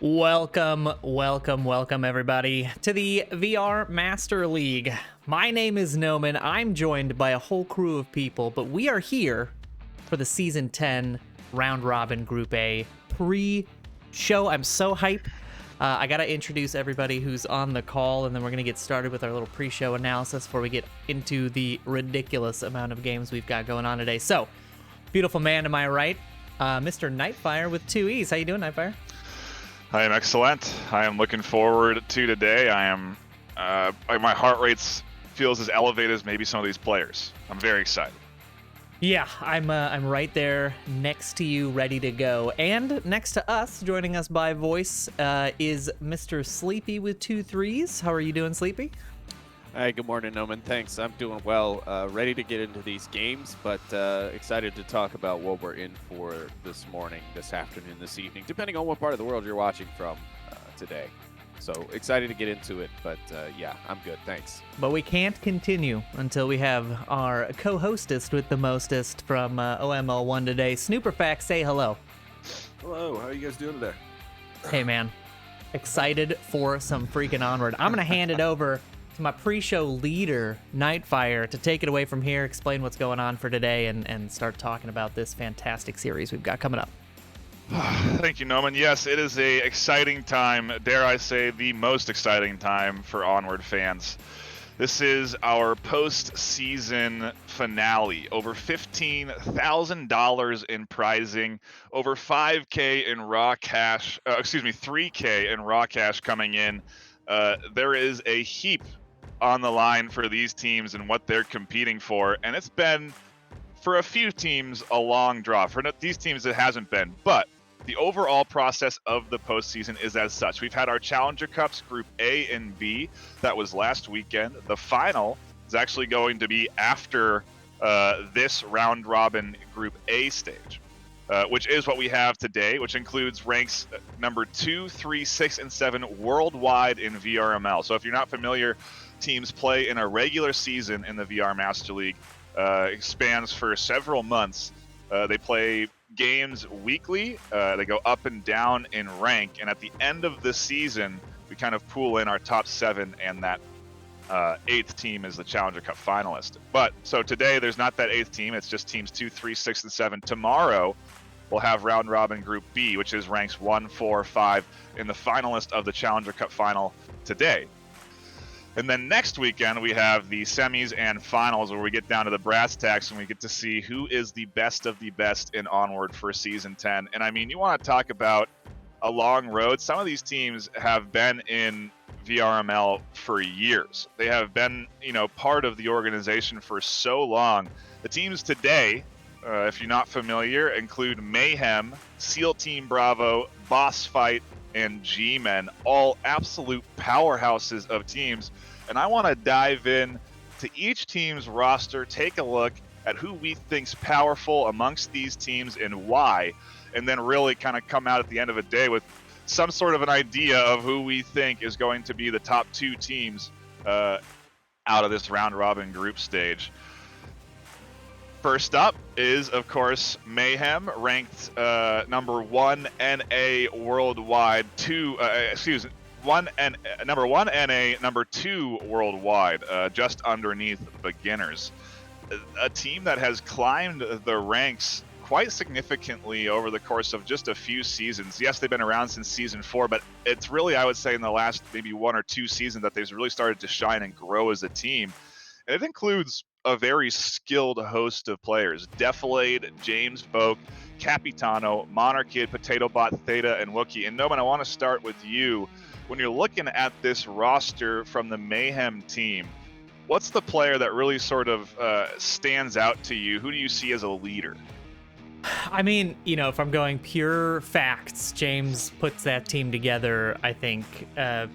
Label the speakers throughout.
Speaker 1: Welcome everybody to the VR Master League. My name is Noman. I'm joined by a whole crew of people, but we are here for the Season 10 Round Robin Group A pre-show. I'm so hyped. I gotta introduce everybody who's on the call, and then we're gonna get started with our little pre-show analysis before we get into the ridiculous amount of games we've got going on today. So, beautiful man to my right, Mr. NightFiree with 2 E's. How you doing, NightFiree?
Speaker 2: I am excellent. I am looking forward to today. I am, my heart rate feels as elevated as maybe some of these players. I'm very excited.
Speaker 1: Yeah, I'm right there next to you, ready to go. And next to us, joining us by voice, is Mr. Sleepy with 2 3's. How are you doing, Sleepy?
Speaker 3: Hi, good morning, Noman. Thanks. I'm doing well. Ready to get into these games, but excited to talk about what we're in for this morning, this afternoon, this evening, depending on what part of the world you're watching from today. So excited to get into it, but yeah, I'm good. Thanks.
Speaker 1: But we can't continue until we have our co-hostess with the mostest from OML1 today. Snooperfax, say hello.
Speaker 4: Hello, how are you guys doing today?
Speaker 1: Hey, man. Excited for some freaking Onward. I'm going to hand it over to my pre-show leader, NightFiree, to take it away from here, explain what's going on for today, and start talking about this fantastic series we've got coming up.
Speaker 2: Thank you, Noman. Yes, it is a exciting time, dare I say the most exciting time for Onward fans. This is our post-season finale. Over $15,000 in prizing, over $5K in raw cash, $3K in raw cash coming in. There is a heap on the line for these teams and what they're competing for, and it's been, for a few teams, a long draw. For these teams, it hasn't been, but the overall process of the postseason is as such. We've had our Challenger Cups Group A and B. That was last weekend. The final is actually going to be after this round robin Group A stage, which is what we have today, which includes ranks number 2, 3, 6, and 7 worldwide in VRML. So if you're not familiar, teams play in a regular season in the VR Master League. It spans for several months. They play games weekly. They go up and down in rank, and at the end of the season, we kind of pool in our top 7, and that 8th team is the Challenger Cup finalist. But so today, there's not that 8th team. It's just teams 2, 3, 6, and 7. Tomorrow, we'll have round robin Group B, which is ranks 1, 4, 5 in the finalist of the Challenger Cup final today. And then next weekend, we have the semis and finals where we get down to the brass tacks and we get to see who is the best of the best in Onward for Season 10. And I mean, you want to talk about a long road. Some of these teams have been in VRML for years. They have been, part of the organization for so long. The teams today, if you're not familiar, include Mayhem, SEAL Team Bravo, Boss Fight, and G-Men, all absolute powerhouses of teams. And I want to dive in to each team's roster, take a look at who we think's powerful amongst these teams and why, and then really kind of come out at the end of the day with some sort of an idea of who we think is going to be the top 2 teams out of this round robin group stage. First up is, of course, Mayhem, ranked number 1 NA worldwide, number 1 NA, number 2 worldwide, just underneath beginners. A team that has climbed the ranks quite significantly over the course of just a few seasons. Yes, they've been around since Season 4, but it's really, I would say, in the last maybe 1 or 2 seasons that they've really started to shine and grow as a team. And it includes a very skilled host of players: Defilade, James Boak, Capitano, Monarchid, PotatoBot, Theta, and Wookie. And Noman, I want to start with you. When you're looking at this roster from the Mayhem team, what's the player that really sort of stands out to you? Who do you see as a leader?
Speaker 1: I mean, if I'm going pure facts, James puts that team together, I think,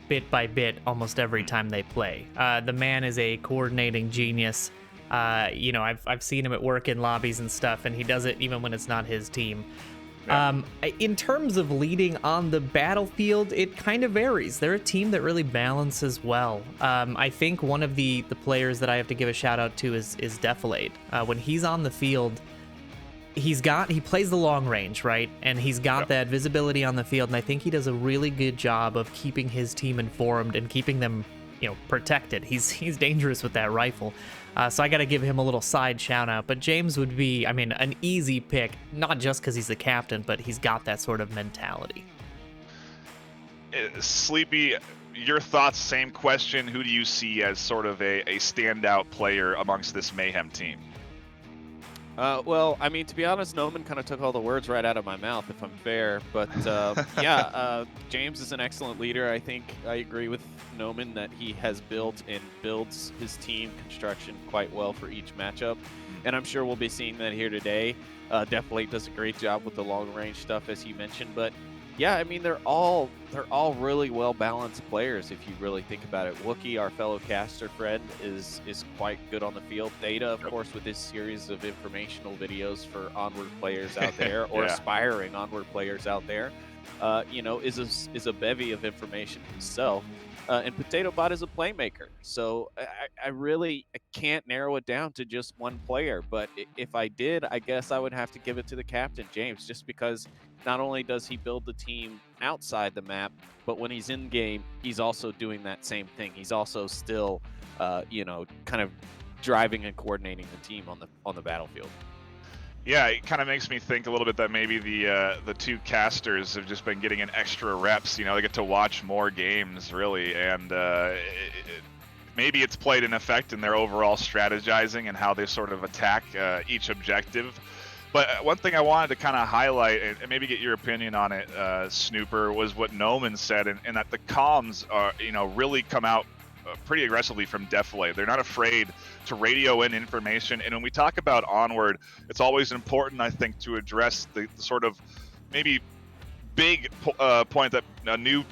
Speaker 1: bit by bit almost every time they play. The man is a coordinating genius. I've seen him at work in lobbies and stuff, and he does it even when it's not his team. Yeah. In terms of leading on the battlefield, it kind of varies. They're a team that really balances well. I think one of the players that I have to give a shout out to is Defilade. When he's on the field, he plays the long range, right? And he's got that visibility on the field, and I think he does a really good job of keeping his team informed and keeping them, protected. He's dangerous with that rifle. So I got to give him a little side shout out. But James would be, an easy pick, not just because he's the captain, but he's got that sort of mentality.
Speaker 2: Sleepy, your thoughts, same question. Who do you see as sort of a standout player amongst this Mayhem team?
Speaker 3: Well, to be honest, Noman kind of took all the words right out of my mouth, if I'm fair. But James is an excellent leader. I think I agree with Noman that he has built and builds his team construction quite well for each matchup. And I'm sure we'll be seeing that here today. Definitely does a great job with the long range stuff, as you mentioned. But yeah, they're all really well balanced players if you really think about it. Wookie, our fellow caster friend, is quite good on the field. Data, of course, with his series of informational videos for Onward players out there or aspiring Onward players out there, is a bevy of information himself. And Potato Bot is a playmaker. So I can't narrow it down to just one player. But if I did, I guess I would have to give it to the captain, James, just because not only does he build the team outside the map, but when he's in game, he's also doing that same thing. He's also still, kind of driving and coordinating the team on the battlefield.
Speaker 2: Yeah, it kind of makes me think a little bit that maybe the two casters have just been getting an extra reps. They get to watch more games, really, and maybe it's played an effect in their overall strategizing and how they sort of attack each objective. But one thing I wanted to kind of highlight and maybe get your opinion on it, Snooper, was what Noman said, and that the comms are, really come out pretty aggressively from Deflay. They're not afraid to radio in information. And when we talk about Onward, it's always important, I think, to address the sort of maybe big point that a new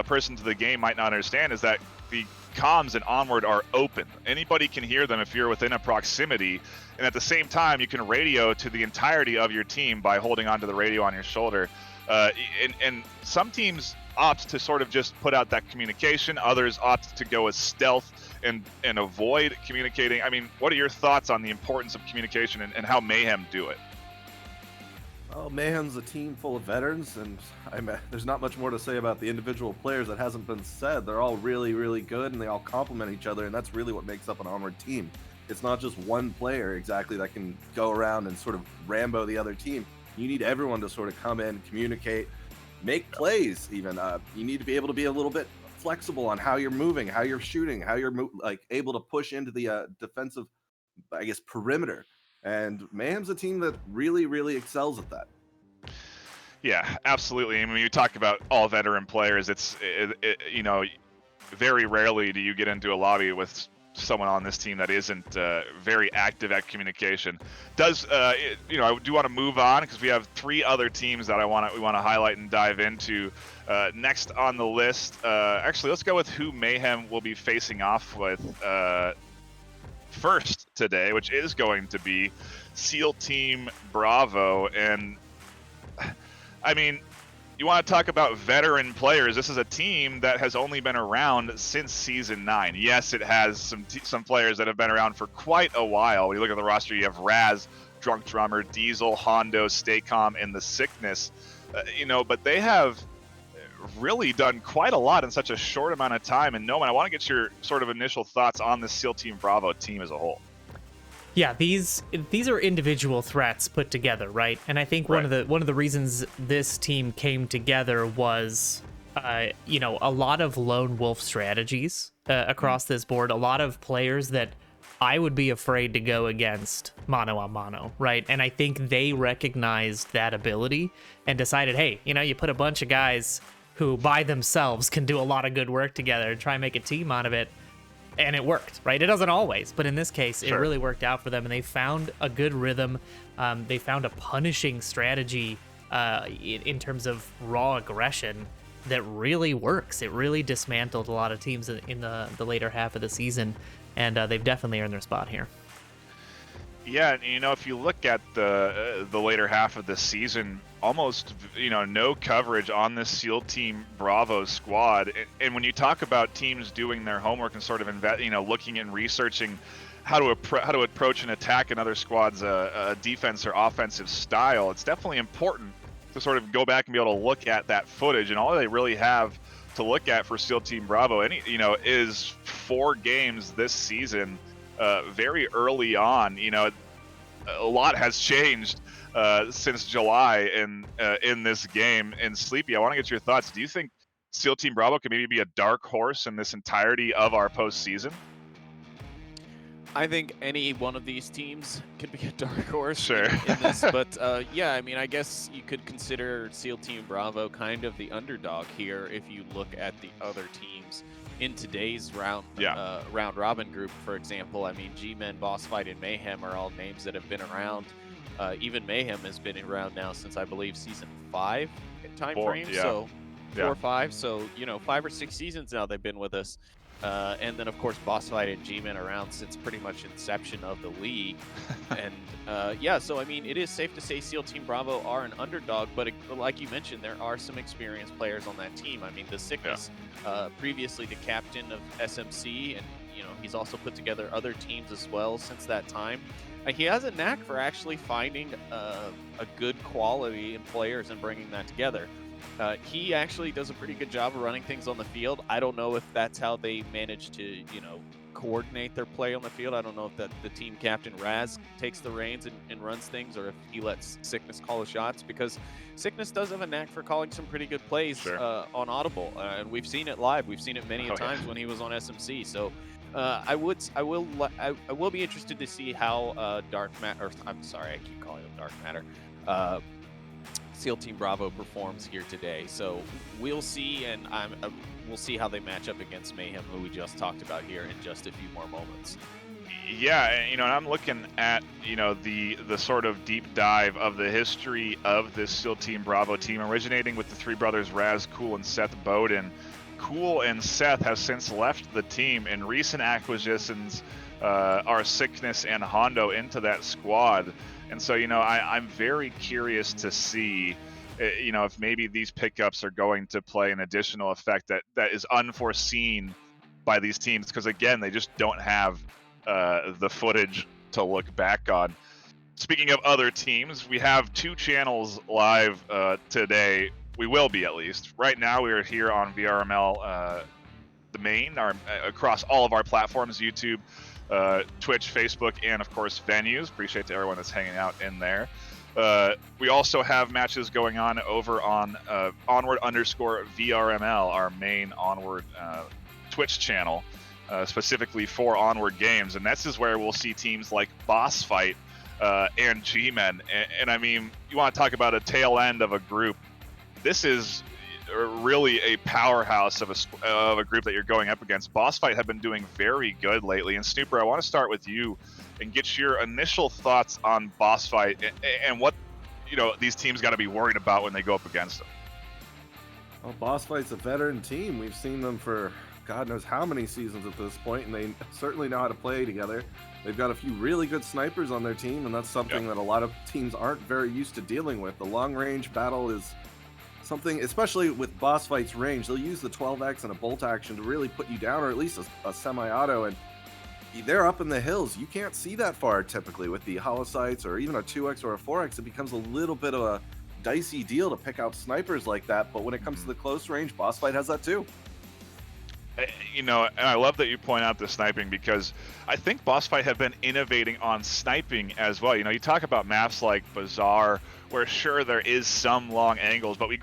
Speaker 2: person to the game might not understand, is that the comms in Onward are open. Anybody can hear them if you're within a proximity, and at the same time you can radio to the entirety of your team by holding onto the radio on your shoulder. And some teams opt to sort of just put out that communication, others opt to go as stealth and avoid communicating. What are your thoughts on the importance of communication and how Mayhem do it?
Speaker 4: Well, Mayhem's a team full of veterans, and there's not much more to say about the individual players that hasn't been said. They're all really, really good, and they all complement each other, and that's really what makes up an Onward team. It's not just one player exactly that can go around and sort of Rambo the other team. You need everyone to sort of come in, communicate, make plays even. You need to be able to be a little bit flexible on how you're moving, how you're shooting, how you're able to push into the defensive, perimeter. And Mayhem's a team that really, really excels at that.
Speaker 2: Yeah, absolutely. When you talk about all veteran players, it's very rarely do you get into a lobby with someone on this team that isn't very active at communication. I do want to move on because we have three other teams that we want to highlight and dive into next on the list. Actually, let's go with who Mayhem will be facing off with first today, which is going to be SEAL Team Bravo. And you want to talk about veteran players. This is a team that has only been around since Season 9. Yes, it has some players that have been around for quite a while. When you look at the roster, you have Raz, Drunk Drummer, Diesel, Hondo, Staycom, and The Sickness. But they have really done quite a lot in such a short amount of time. And Noman, I want to get your sort of initial thoughts on the SEAL Team Bravo team as a whole.
Speaker 1: Yeah, these are individual threats put together, right? And I think one of the reasons this team came together was, a lot of lone wolf strategies across this board. A lot of players that I would be afraid to go against mano a mano, right? And I think they recognized that ability and decided, hey, you put a bunch of guys who by themselves can do a lot of good work together and try and make a team out of it. And it worked, right? It doesn't always, but in this case, It really worked out for them, and they found a good rhythm. They found a punishing strategy in terms of raw aggression that really works. It really dismantled a lot of teams in the later half of the season, and they've definitely earned their spot here.
Speaker 2: Yeah, and if you look at the later half of the season, almost no coverage on this SEAL Team Bravo squad. And when you talk about teams doing their homework and sort of looking and researching how to approach and attack another squad's defense or offensive style, it's definitely important to sort of go back and be able to look at that footage. And all they really have to look at for SEAL Team Bravo, is 4 games this season. Very early on, a lot has changed since July in this game. And Sleepy, I want to get your thoughts. Do you think SEAL Team Bravo could maybe be a dark horse in this entirety of our postseason?
Speaker 3: I think any one of these teams could be a dark horse
Speaker 2: Sure.
Speaker 3: in this, but yeah, I mean, I guess you could consider SEAL Team Bravo kind of the underdog here if you look at the other teams in today's round robin group, for example. I mean, G-Men, Boss Fight, and Mayhem are all names that have been around. Even Mayhem has been around now since, I believe, season 5 time frame.
Speaker 2: Yeah.
Speaker 3: So 4 or 5. So 5 or 6 seasons now they've been with us. And then, of course, Boss Fight and G-Men around since pretty much inception of the league. And so I mean, it is safe to say SEAL Team Bravo are an underdog, but like you mentioned, there are some experienced players on that team. I mean, the Sickness, previously the captain of SMC, and he's also put together other teams as well since that time. He has a knack for actually finding a good quality in players and bringing that together. He actually does a pretty good job of running things on the field. I don't know if that's how they manage to, coordinate their play on the field. I don't know if the team captain Raz takes the reins and runs things, or if he lets Sickness call the shots, because Sickness does have a knack for calling some pretty good plays on Audible, and we've seen it live. We've seen it many times when he was on SMC. So I will be interested to see how Dark Matter. I'm sorry, I keep calling him Dark Matter. SEAL Team Bravo performs here today, so we'll see, and we'll see how they match up against Mayhem, who we just talked about here, in just a few more moments.
Speaker 2: Yeah, and I'm looking at the sort of deep dive of the history of this SEAL Team Bravo team, originating with the 3 brothers Raz, Cool, and Seth Bowden. Cool and Seth have since left the team, and recent acquisitions are Sickness and Hondo into that squad. And so, I'm very curious to see, if maybe these pickups are going to play an additional effect that is unforeseen by these teams, because, again, they just don't have the footage to look back on. Speaking of other teams, we have 2 channels live today. We will be, at least. Right now, we are here on VRML, the main, across all of our platforms, YouTube, Twitch, Facebook, and of course venues. Appreciate to everyone that's hanging out in there. We also have matches going on over on Onward _VRML, our main Onward Twitch channel, specifically for Onward games, and this is where we'll see teams like Boss Fight and G-Men. And I mean, you want to talk about a tail end of a group. This is really a powerhouse of a group that you're going up against. Boss Fight have been doing very good lately. And Snooper, I want to start with you and get your initial thoughts on Boss Fight and what these teams got to be worried about when they go up against them.
Speaker 4: Well, Boss Fight's a veteran team. We've seen them for God knows how many seasons at this point, and they certainly know how to play together. They've got a few really good snipers on their team, and that's something that a lot of teams aren't very used to dealing with. The long-range battle is something, especially with Boss Fight's range. They'll use the 12x and a bolt action to really put you down, or at least a semi-auto, and they're up in the hills. You can't see that far typically with the hollow sights or even a 2x or a 4x. It becomes a little bit of a dicey deal to pick out snipers like that, but when it comes to the close range, Boss Fight has that too.
Speaker 2: And I love that you point out the sniping, because I think Boss Fight have been innovating on sniping as well. You talk about maps like Bazaar, where sure there is some long angles, but we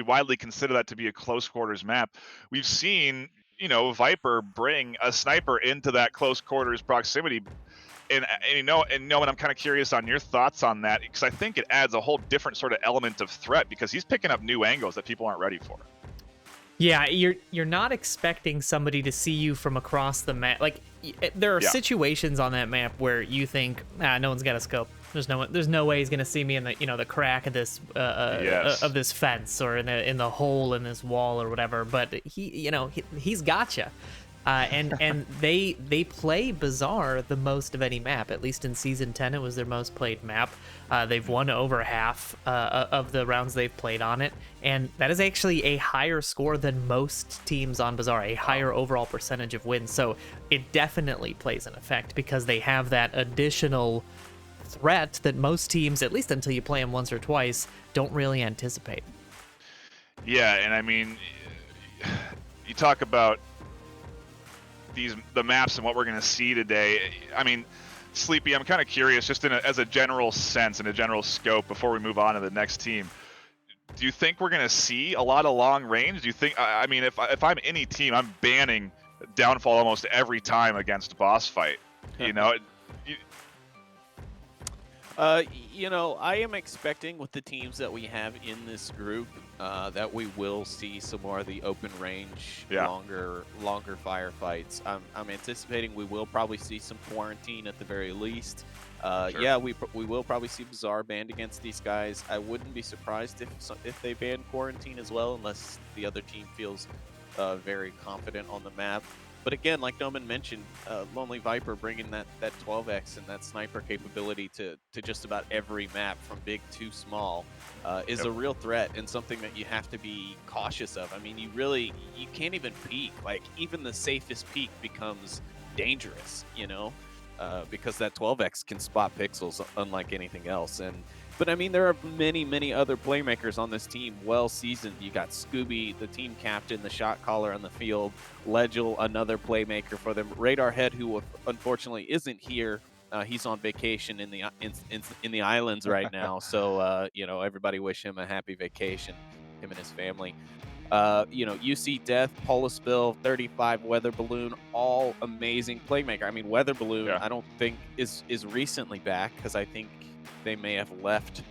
Speaker 2: widely consider that to be a close quarters map. We've seen Viper bring a sniper into that close quarters proximity, and I'm kind of curious on your thoughts on that, because I think it adds a whole different sort of element of threat, because he's picking up new angles that people aren't ready for.
Speaker 1: Yeah, you're not expecting somebody to see you from across the map. Like, there are situations on that map where you think, no one's got a scope. There's no way he's gonna see me in the the crack of this of this fence, or in the hole in this wall or whatever. But he's gotcha. And they play Bazaar the most of any map. At least in Season 10, it was their most played map. They've won over half of the rounds they've played on it, and that is actually a higher score than most teams on Bazaar, a higher overall percentage of wins. So it definitely plays an effect because they have that additional threat that most teams, at least until you play them once or twice, don't really anticipate.
Speaker 2: Yeah, and I mean, you talk about the maps and what we're going to see today. I mean, Sleepy, I'm kind of curious, just as a general sense and a general scope before we move on to the next team. Do you think we're going to see a lot of long range? Do you think, I mean, if I'm any team, I'm banning Downfall almost every time against boss fight. You know,
Speaker 3: I am expecting with the teams that we have in this group that we will see some more of the open range, longer firefights. I'm anticipating we will probably see some quarantine at the very least. Sure. Yeah, we will probably see Bazaar banned against these guys. I wouldn't be surprised if they ban quarantine as well, unless the other team feels very confident on the map. But again, like Noman mentioned, Lonely Viper bringing that 12x and that sniper capability to just about every map from big to small is a real threat and something that you have to be cautious of. I mean, you can't even peek. Like, even the safest peek becomes dangerous, because that 12x can spot pixels unlike anything else. But I mean, there are many other playmakers on this team, well seasoned. You got Scooby, the team captain, the shot caller on the field, Legil, another playmaker for them, Radar Head, who unfortunately isn't here. He's on vacation in the islands right now. So everybody wish him a happy vacation, him and his family. UC Death, Polar Spill, 35 Weather Balloon, all amazing playmaker. I mean, Weather Balloon, I don't think is recently back, because I think they may have left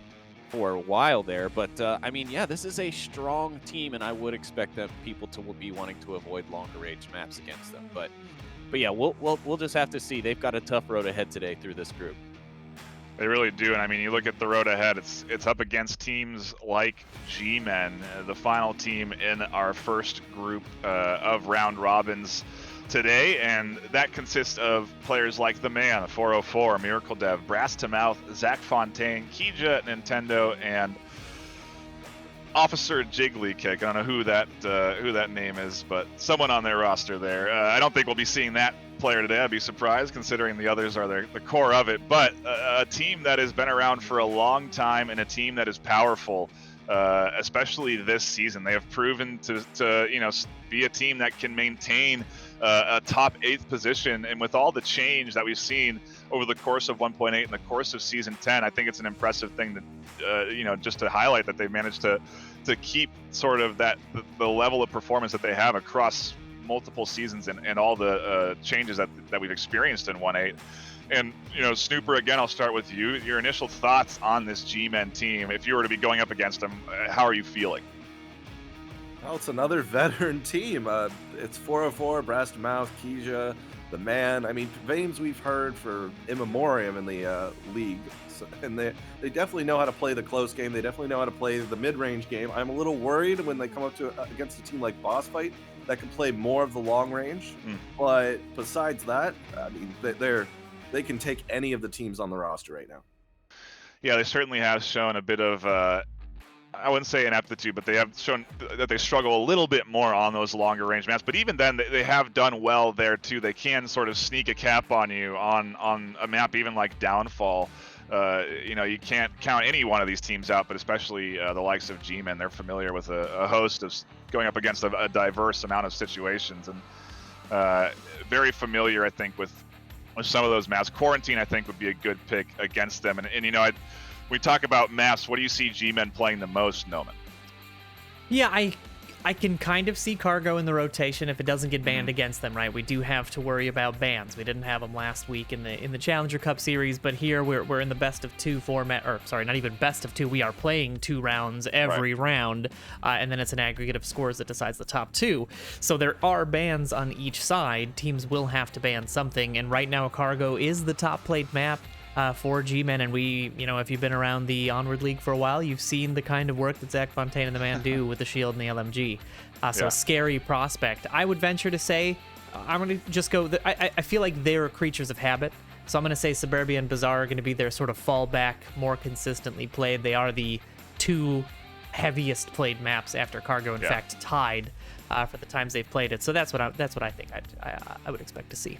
Speaker 3: for a while there. But this is a strong team, and I would expect that people to be wanting to avoid longer range maps against them. But yeah, we'll just have to see. They've got a tough road ahead today through this group.
Speaker 2: They really do, and I mean, you look at the road ahead. It's up against teams like G-Men, the final team in our first group of round robins today, and that consists of players like The Man, 404, Miracle Dev, Brass to Mouth, Zach Fontaine, Kija, Nintendo, and Officer Jigglykick. I don't know who that name is, but someone on their roster there. I don't think we'll be seeing that player today. I'd be surprised, considering the others are the core of it. But a team that has been around for a long time, and a team that is powerful, especially this season. They have proven to be a team that can maintain a top 8th position, and with all the change that we've seen over the course of 1.8 and the course of Season 10, I think it's an impressive thing that just to highlight that they've managed to keep sort of the level of performance that they have across multiple seasons and all the changes that we've experienced in 1.8. And Snooper, again, I'll start with you. Your initial thoughts on this G-Men team. If you were to be going up against them, how are you feeling?
Speaker 4: Well, it's another veteran team. It's 404, Brass to Mouth, Kija, The Man. I mean, names we've heard for immemorium in the league. And they definitely know how to play the close game. They definitely know how to play the mid-range game. I'm a little worried when they come up against a team like Boss Fight that can play more of the long range. But besides that, I mean, they can take any of the teams on the roster right now.
Speaker 2: Yeah, they certainly have shown a bit of, I wouldn't say ineptitude, but they have shown that they struggle a little bit more on those longer range maps. But even then, they have done well there too. They can sort of sneak a cap on you on a map even like Downfall. You can't count any one of these teams out, but especially the likes of G-Men. They're familiar with a host of going up against a diverse amount of situations, and very familiar, I think, with some of those maps. Quarantine, I think, would be a good pick against them. And we talk about maps. What do you see G-Men playing the most, Noman?
Speaker 1: Yeah, I can kind of see Cargo in the rotation if it doesn't get banned against them, right? We do have to worry about bans. We didn't have them last week in the Challenger Cup series, but here we're in the best of 2 format, or sorry, not even best of 2. We are playing 2 rounds every round, and then it's an aggregate of scores that decides the top 2. So there are bans on each side. Teams will have to ban something, and right now Cargo is the top played map for G-Men, and we, if you've been around the Onward League for a while, you've seen the kind of work that Zach Fontaine and The Man do with the shield and the LMG. So a scary prospect. I would venture to say I'm going to just go. I feel like they're creatures of habit. So I'm going to say Suburbia and Bazaar are going to be their sort of fallback, more consistently played. They are the 2 heaviest played maps after Cargo. In fact, tied for the times they've played it. So that's what I think I would expect to see.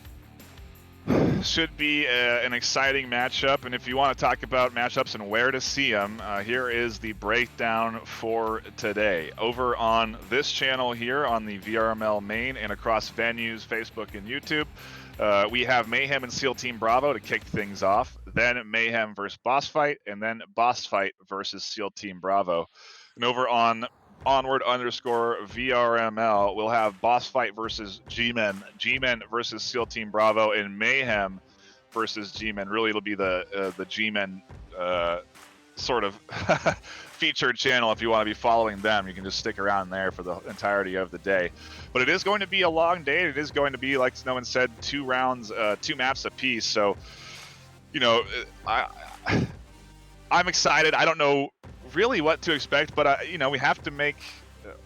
Speaker 2: Should be an exciting matchup, and if you want to talk about matchups and where to see them, here is the breakdown for today. Over on this channel here on the VRML main and across venues, Facebook and YouTube, we have Mayhem and SEAL Team Bravo to kick things off, then Mayhem versus Boss Fight, and then Boss Fight versus SEAL Team Bravo. And over on Onward_VRML, we'll have Boss Fight versus G-Men, G-Men versus SEAL Team Bravo, and Mayhem versus G-Men. Really, it'll be the G-Men sort of featured channel. If you want to be following them, you can just stick around there for the entirety of the day. But it is going to be a long day. It is going to be, like Snowman said, 2 rounds, 2 maps apiece. So, you know, I'm excited. I don't know really what to expect, but you know, we have to make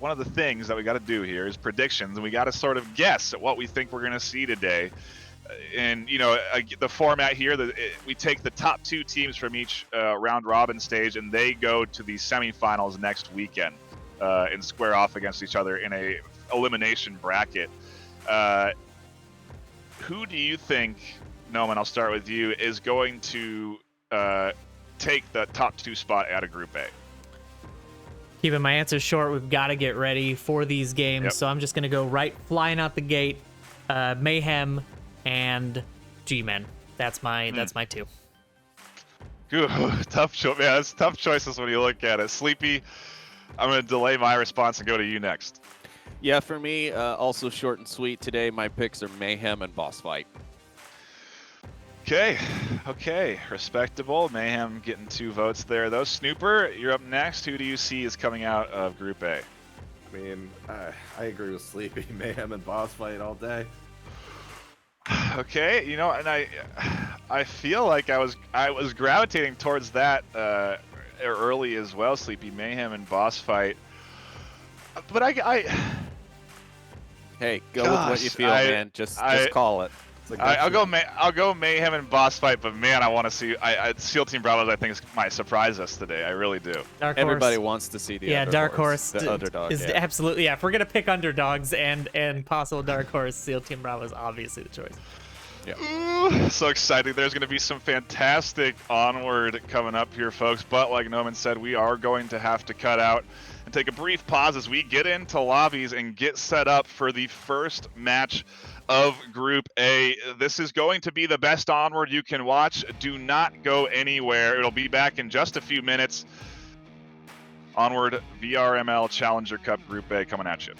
Speaker 2: one of the things that we got to do here is predictions, and we got to sort of guess at what we think we're going to see today. And you know, the format here, we take the top 2 teams from each round robin stage, and they go to the semifinals next weekend and square off against each other in a elimination bracket. Who do you think, Noman, I'll start with you, is going to take the top 2 spot out of Group A?
Speaker 1: Keeping my answer short, we've got to get ready for these games.
Speaker 2: Yep.
Speaker 1: So I'm just going to go flying out the gate, Mayhem and G-Men. That's my 2.
Speaker 2: Good. Tough choice, man. It's tough choices when you look at it. Sleepy, I'm going to delay my response and go to you next.
Speaker 3: Yeah, for me, also short and sweet today. My picks are Mayhem and Boss Fight.
Speaker 2: Okay, respectable. Mayhem getting 2 votes there, though. Snooper, you're up next. Who do you see is coming out of Group A?
Speaker 4: I mean, I agree with Sleepy. Mayhem and Boss Fight all day.
Speaker 2: Okay, you know, and I feel like I was gravitating towards that early as well. Sleepy, Mayhem and Boss Fight, but
Speaker 3: Hey, go with what you feel, man. Just call it.
Speaker 4: Like
Speaker 2: I'll go Mayhem and Boss Fight, but man, I want to see. SEAL Team Bravo, I think, might surprise us today. I really do.
Speaker 1: Dark
Speaker 3: Everybody
Speaker 1: Horse.
Speaker 3: wants to see the
Speaker 1: Dark Horse
Speaker 3: the underdog.
Speaker 1: is absolutely, if we're gonna pick underdogs and possible Dark Horse, SEAL Team Bravo is obviously the choice.
Speaker 3: Yeah.
Speaker 2: Ooh, so exciting. There's going to be some fantastic Onward coming up here, folks. But like Noman said, we are going to have to cut out and take a brief pause as we get into lobbies and get set up for the first match of Group A. This is going to be the best Onward you can watch. Do not go anywhere. It'll be back in just a few minutes. Onward VRML Challenger Cup Group A coming at you.